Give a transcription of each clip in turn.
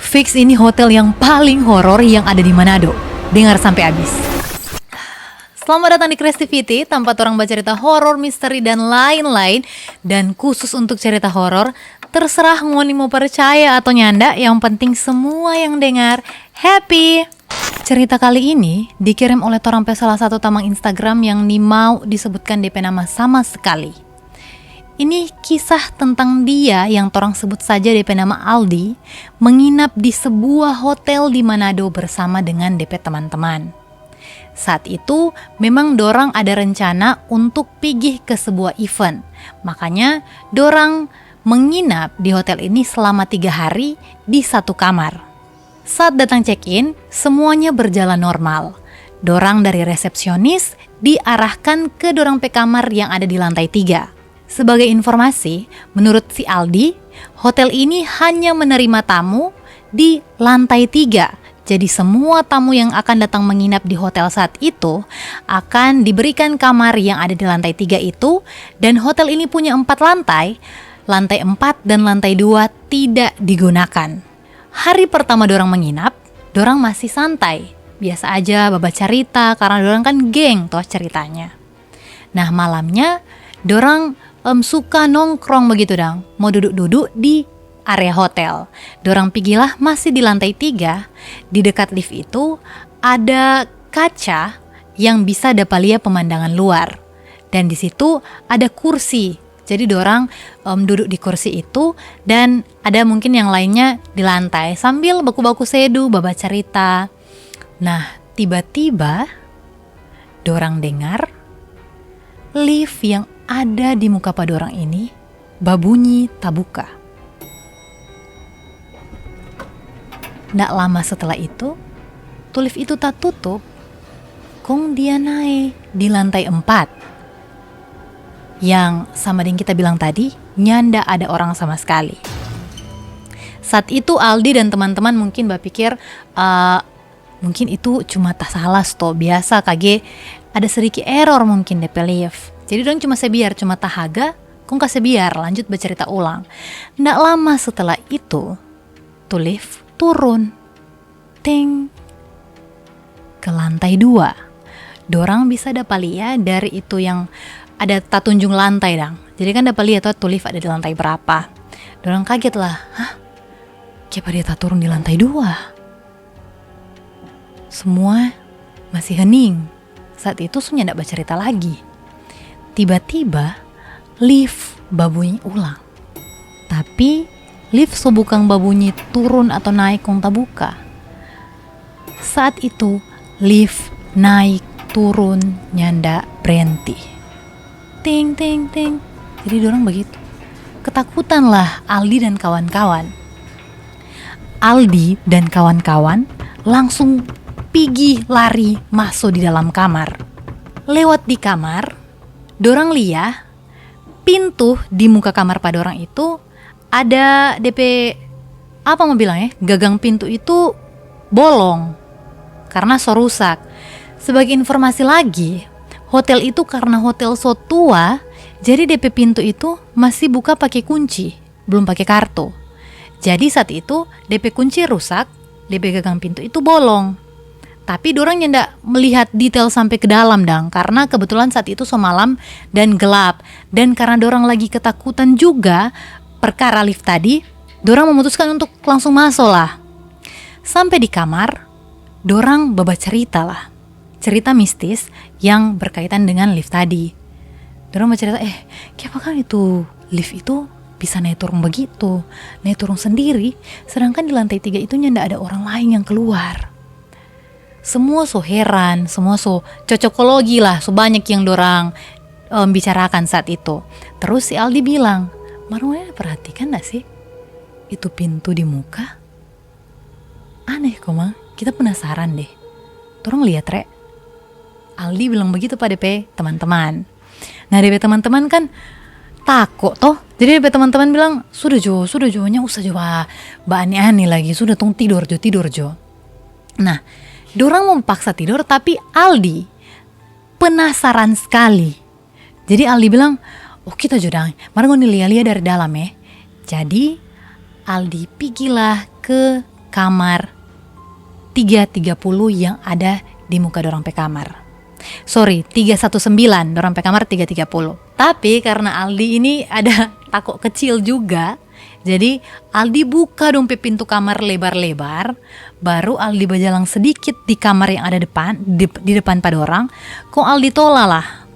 Fix ini hotel yang paling horor yang ada di Manado. Dengar sampai habis. Selamat datang di Creativity, tempat orang bercerita horor, misteri, dan lain-lain. Dan khusus untuk cerita horor, terserah ngoni mau percaya atau nyanda, yang penting semua yang dengar happy. Cerita kali ini dikirim oleh torang salah satu tamang Instagram yang ni mau disebutkan DP nama sama sekali. Ini kisah tentang dia yang torang sebut saja DP nama Aldi, menginap di sebuah hotel di Manado bersama dengan DP teman-teman. Saat itu memang dorang ada rencana untuk pergi ke sebuah event. Makanya dorang menginap di hotel ini selama 3 hari di satu kamar. Saat datang check-in, semuanya berjalan normal. Dorang dari resepsionis diarahkan ke dorang pe kamar yang ada di lantai 3. Sebagai informasi, menurut si Aldi, hotel ini hanya menerima tamu di lantai 3. Jadi semua tamu yang akan datang menginap di hotel saat itu akan diberikan kamar yang ada di lantai 3 itu. Dan hotel ini punya 4 lantai. Lantai 4 dan lantai 2 tidak digunakan. Hari pertama dorang menginap, dorang masih santai. Biasa aja babat cerita karena dorang kan geng toh ceritanya. Nah malamnya dorang suka nongkrong begitu dang, mau duduk-duduk di area hotel. Dorang pigilah masih di lantai 3. Di dekat lift itu ada kaca yang bisa dapat lihat pemandangan luar. Dan di situ ada kursi. Jadi dorang duduk di kursi itu dan ada mungkin yang lainnya di lantai sambil baku-baku sedu, babat cerita. Nah, tiba-tiba dorang dengar lift yang ada di muka pada orang ini babunyi tabuka. Nggak lama setelah itu, lift itu tak tutup. Kong dia naik di lantai 4. Yang sama dengan kita bilang tadi, nyanda ada orang sama sekali. Saat itu Aldi dan teman-teman mungkin berpikir, mungkin itu cuma tak salah toh, biasa kage ada sedikit error mungkin DP lift. Jadi dong cuma sebiar, cuma tahaga, kong kasih biar, lanjut bercerita ulang. Nggak lama setelah itu, lift turun. Ting. Ke lantai 2. Dorang bisa dapat lihat dari itu yang ada tak tunjung lantai dang. Jadi kan dapat lihat tuh lift ada di lantai berapa. Dorang kaget lah, hah? Kenapa dia tak turun di lantai 2? Semua masih hening. Saat itu Sunya ndak bercerita lagi. Tiba-tiba lift babunyi ulang. Tapi lift so bukan babunyi turun atau naik kong tabuka. Saat itu lift naik turun nyanda berhenti. Ting ting ting. Jadi dorang begitu. Ketakutanlah Aldi dan kawan-kawan. Aldi dan kawan-kawan langsung pigi lari masuk di dalam kamar. Lewat di kamar, dorang lihat pintu di muka kamar pada orang itu ada DP apa mau bilang ya, gagang pintu itu bolong karena so rusak. Sebagai informasi lagi, hotel itu karena hotel so tua, jadi DP pintu itu masih buka pakai kunci, belum pakai kartu. Jadi saat itu DP kunci rusak, DP gagang pintu itu bolong. Tapi dorang ndak melihat detail sampai ke dalam dang, karena kebetulan saat itu so malam dan gelap. Dan karena dorang lagi ketakutan juga perkara lift tadi, dorang memutuskan untuk langsung masuk lah. Sampai di kamar, dorang babat cerita lah. Cerita mistis yang berkaitan dengan lift tadi. Dorang bercerita, kenapa kan itu lift itu bisa naik turun begitu, naik turun sendiri, sedangkan di lantai 3 itu ndak ada orang lain yang keluar. Semua so heran, semua so cocokologi lah, so banyak yang dorang bicarakan saat itu. Terus si Aldi bilang, Marwanya perhatikan gak sih itu pintu di muka? Aneh kok mang, kita penasaran deh. Dorang lihat rek. Aldi bilang begitu pada DP teman-teman. Nah DP teman-teman kan takut toh. Jadi DP teman-teman bilang, sudah Jo, nya usah coba aneh-aneh lagi, sudah tong tidur Jo. Nah, dorang mau paksa tidur, tapi Aldi penasaran sekali. Jadi Aldi bilang, kita jodang, mari ngoni lihat dari dalam ya. Jadi Aldi pigilah ke kamar 330 yang ada di muka dorang pe kamar. Sorry, 319, dorang pe kamar 330. Tapi karena Aldi ini ada takut kecil juga, jadi Aldi buka dong pe pintu kamar lebar-lebar. Baru Aldi berjalan sedikit di kamar yang ada di depan pada orang. Kok Aldi tolalah,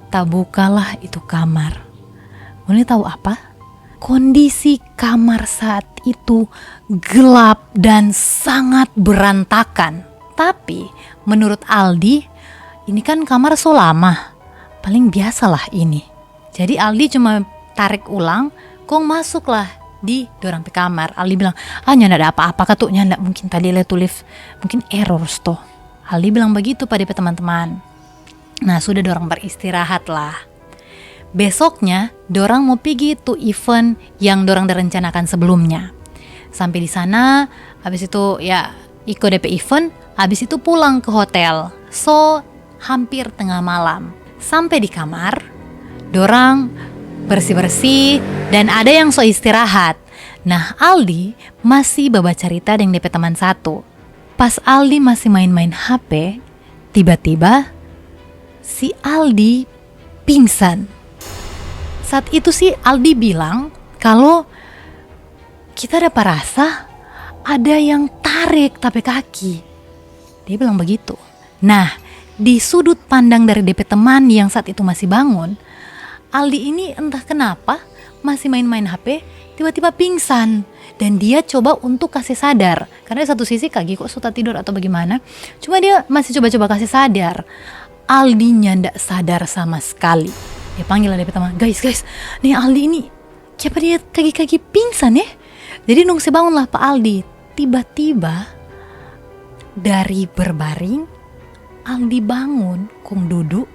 tak bukalah itu kamar. Boleh tahu apa? Kondisi kamar saat itu gelap dan sangat berantakan. Tapi menurut Aldi, ini kan kamar so lama, paling biasalah ini. Jadi Aldi cuma tarik ulang, kong masuklah di dorang pe kamar. Aldi bilang, nyanda ada apa-apa katu, nyanda mungkin tadi tulis mungkin error toh. Aldi bilang begitu pada teman-teman. Nah sudah dorang beristirahat lah. Besoknya dorang mau pergi to event yang dorang direncanakan sebelumnya. Sampai di sana, habis itu ya ikut DP event, habis itu pulang ke hotel. So hampir tengah malam. Sampai di kamar, dorang bersih-bersih dan ada yang so istirahat. Nah Aldi masih bawa cerita dengan DP teman satu. Pas Aldi masih main-main HP, tiba-tiba si Aldi pingsan. Saat itu sih Aldi bilang kalau kita dapat rasa ada yang tarik tapi kaki. Dia bilang begitu. Nah, di sudut pandang dari DP teman yang saat itu masih bangun, Aldi ini entah kenapa masih main-main HP, tiba-tiba pingsan. Dan dia coba untuk kasih sadar. Karena di satu sisi kaki kok suka tidur atau bagaimana. Cuma dia masih coba-coba kasih sadar. Aldi nyandak sadar sama sekali. Dia panggil DP teman, guys, nih Aldi ini siapa dia kaki-kaki pingsan ya? Jadi nungsi bangunlah Pak Aldi. Tiba-tiba dari berbaring, Aldi bangun, kong duduk,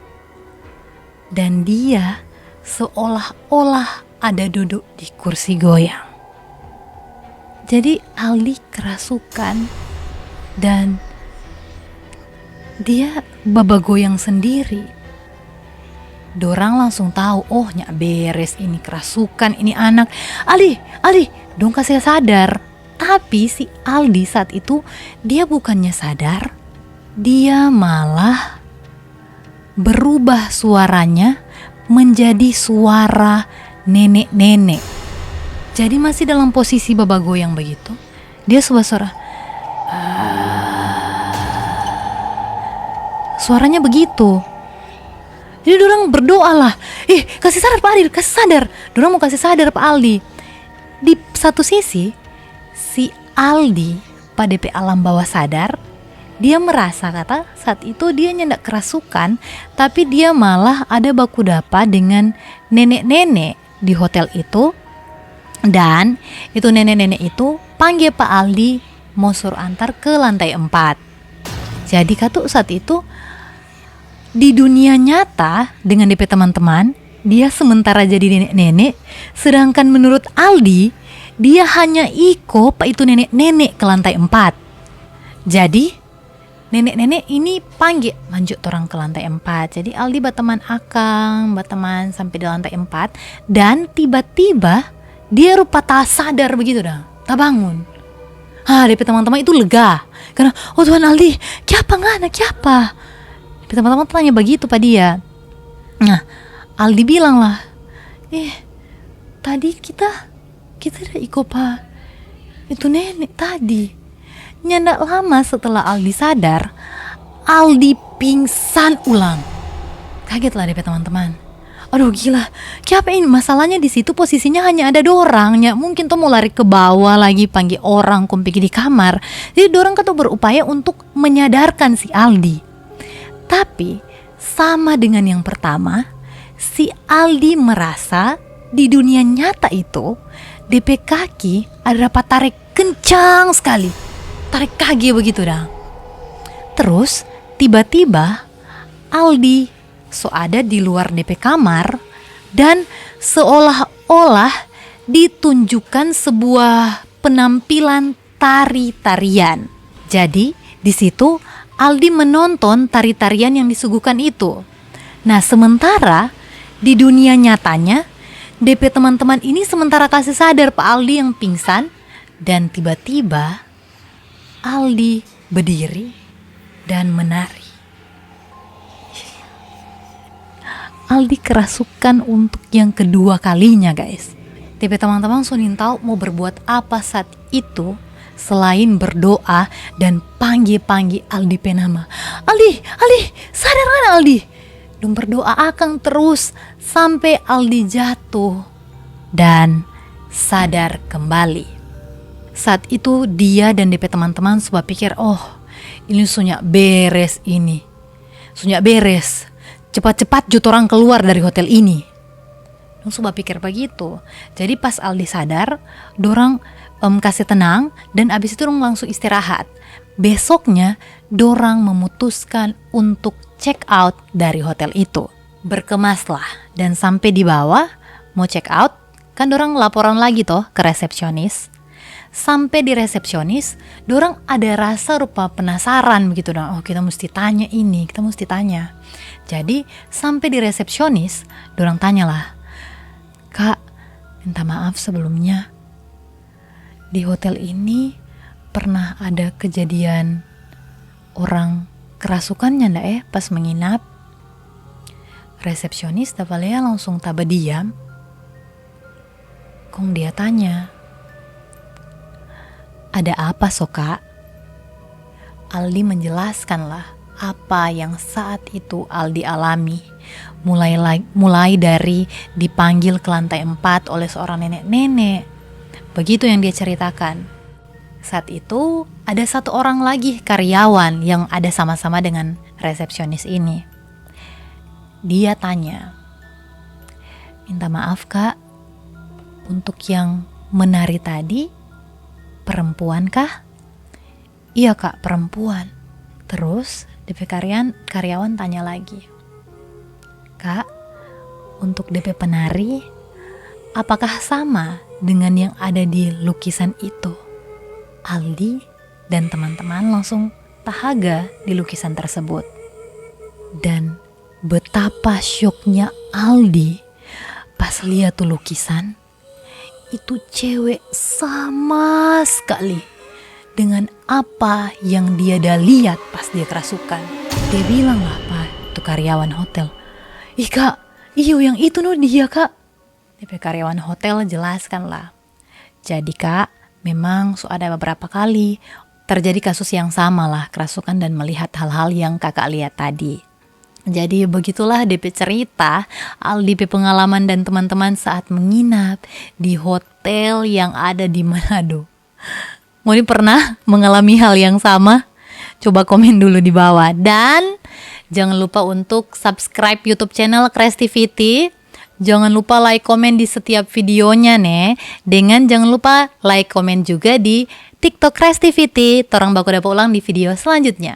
dan dia seolah-olah ada duduk di kursi goyang. Jadi Aldi kerasukan dan dia baba goyang sendiri. Dorang langsung tahu, oh nyak beres ini kerasukan, ini anak. Aldi, dong kasih sadar. Tapi si Aldi saat itu dia bukannya sadar, dia malah berubah suaranya menjadi suara nenek-nenek. Jadi masih dalam posisi baba goyang begitu. Dia suara suaranya begitu. Jadi dorang berdoa lah, kasih sadar Pak Aldi, kasih sadar. Dorang mau kasih sadar Pak Aldi. Di satu sisi, si Aldi pada DP alam bawah sadar, dia merasa kata saat itu dia nyendak kerasukan, tapi dia malah ada baku dapa dengan nenek-nenek di hotel itu. Dan itu nenek-nenek itu panggil Pak Aldi mau suruh antar ke lantai 4. Jadi kata saat itu di dunia nyata dengan DP teman-teman, dia sementara jadi nenek-nenek, sedangkan menurut Aldi, dia hanya ikut Pak itu nenek-nenek ke lantai 4. Jadi, nenek-nenek ini panggil lanjut orang ke lantai 4. Jadi Aldi berteman akang, berteman sampai di lantai 4. Dan tiba-tiba, dia rupa tak sadar begitu dah, tak bangun. DP teman-teman itu lega. Karena, oh Tuhan Aldi, kiapa ngana, kiapa? Teman-teman tanya begitu pada dia. Nah, Aldi bilang lah, tadi kita udah ikut Pak itu nenek tadi. Nyandak lama setelah Aldi sadar, Aldi pingsan ulang. Kaget lah DP teman-teman. Aduh gila, kenapa ini? Masalahnya di situ posisinya hanya ada dorang. Ya mungkin tuh mau lari ke bawah lagi panggil orang, pergi di kamar. Jadi dorang kan tuh berupaya untuk menyadarkan si Aldi. Tapi sama dengan yang pertama, si Aldi merasa di dunia nyata itu DP kaki ada dapat tarik kencang sekali. Tarik kaki begitu dah. Terus tiba-tiba Aldi ada di luar DP kamar dan seolah-olah ditunjukkan sebuah penampilan tari-tarian. Jadi di situ Aldi menonton tari-tarian yang disuguhkan itu. Nah sementara di dunia nyatanya DP teman-teman ini sementara kasih sadar Pak Aldi yang pingsan, Dan tiba-tiba Aldi berdiri dan menari. Aldi kerasukan untuk yang kedua kalinya, guys. Tapi teman-teman Sunin tahu mau berbuat apa saat itu selain berdoa dan panggil-panggil Aldi penama. Aldi, sadar kan Aldi? Dan berdoa akan terus sampai Aldi jatuh dan sadar kembali. Saat itu dia dan DP teman-teman sudah pikir, oh ini sunyak beres ini. Sunyak beres. Cepat-cepat orang keluar dari hotel ini. Dong sudah pikir begitu. Jadi pas Aldi sadar, dorang kasih tenang dan abis itu dong langsung istirahat. Besoknya dorang memutuskan untuk check out dari hotel itu. Berkemaslah dan sampai di bawah mau check out, kan dorang laporan lagi toh ke resepsionis. Sampai di resepsionis, dorang ada rasa rupa penasaran begitu dong. Oh kita mesti tanya ini, kita mesti tanya. Jadi sampai di resepsionis, dorang tanyalah, Kak, minta maaf sebelumnya. Di hotel ini pernah ada kejadian orang kerasukannya ndak pas menginap? Resepsionis Tavalea langsung taba diam. Kong dia tanya, ada apa so Kak? Aldi menjelaskanlah apa yang saat itu Aldi alami. Mulai dari dipanggil ke lantai 4 oleh seorang nenek-nenek. Begitu yang dia ceritakan. Saat itu ada satu orang lagi karyawan yang ada sama-sama dengan resepsionis ini. Dia tanya, minta maaf Kak, untuk yang menari tadi perempuan kah? Iya Kak, perempuan. Terus DP karyawan tanya lagi, Kak, untuk DP penari apakah sama dengan yang ada di lukisan itu? Aldi dan teman-teman langsung tahaga di lukisan tersebut. Dan betapa syoknya Aldi pas lihat tuh lukisan, itu cewek sama sekali dengan apa yang dia dah lihat pas dia kerasukan. Dia bilang lah Pak, itu karyawan hotel, ih Kak, iyo yang itu no dia Kak. DP karyawan hotel jelaskan lah, jadi Kak, memang ada beberapa kali terjadi kasus yang sama lah, kerasukan dan melihat hal-hal yang Kakak lihat tadi. Jadi begitulah DP cerita Aldi pengalaman dan teman-teman saat menginap di hotel yang ada di Manado. Mau pernah mengalami hal yang sama? Coba komen dulu di bawah. Dan jangan lupa untuk subscribe YouTube channel Creativity. Jangan lupa like komen di setiap videonya nih. Dengan jangan lupa like komen juga di TikTok Creativity. Torang baku dapat ulang di video selanjutnya.